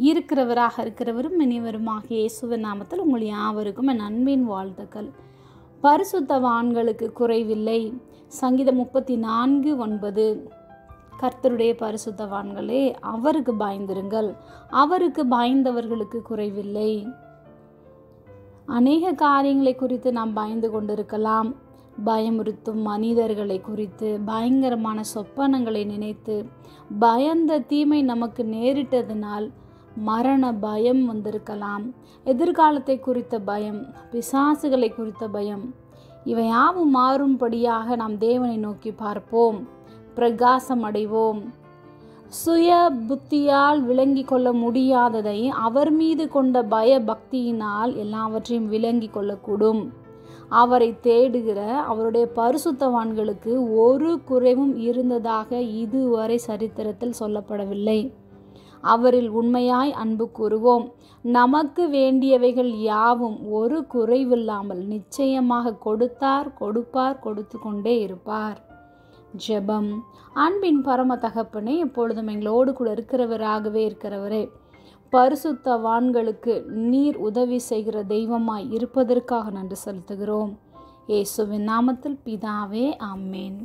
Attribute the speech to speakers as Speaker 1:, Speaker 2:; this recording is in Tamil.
Speaker 1: இருக்கிறவரும் இனிவருமாகிய இயேசுவின் நாமத்தில் உங்கள் யாவருக்கும் என் அன்பின் வாழ்த்துக்கள். பரிசுத்தவான்களுக்கு குறைவில்லை. சங்கீதம் 34:9. கர்த்தருடைய பரிசுத்தவான்களே, அவருக்கு பயந்திருங்கள், அவருக்கு பயந்தவர்களுக்கு குறைவில்லை. அநேக காரியங்களை குறித்து நாம் பயந்து கொண்டிருக்கலாம். பயமுறுத்தும் மனிதர்களை குறித்து, பயங்கரமான சொப்பனங்களை நினைத்து, பயந்த தீமை நமக்கு நேரிட்டதனால் மரண பயம் வந்திருக்கலாம். எதிர்காலத்தை குறித்த பயம், பிசாசுகளை குறித்த பயம். இவை யாவும் மாறும்படியாக நாம் தேவனை நோக்கி பார்ப்போம், பிரகாசம் அடைவோம். சுய புத்தியால் விளங்கி கொள்ள முடியாததை அவர் மீது கொண்ட பய பக்தியினால் எல்லாவற்றையும் விளங்கி கொள்ளக்கூடும். அவரை தேடுகிற அவருடைய பரிசுத்தவான்களுக்கு ஒரு குறைவும் இருந்ததாக இதுவரை சரித்திரத்தில் சொல்லப்படவில்லை. அவரில் உண்மையாய் அன்பு கூறுவோம். நமக்கு வேண்டியவைகள் யாவும் ஒரு குறைவில்லாமல் நிச்சயமாக கொடுப்பார், கொடுத்து கொண்டே இருப்பார். ஜெபம். அன்பின் பரம தகப்பனே, எப்பொழுதும் எங்களோடு கூட இருக்கிறவரே, பரிசுத்தவான்களுக்கு நீர் உதவி செய்கிற தெய்வமாய் இருப்பதற்காக நன்றி செலுத்துகிறோம். இயேசுவின் நாமத்தில் பிதாவே, ஆமென்.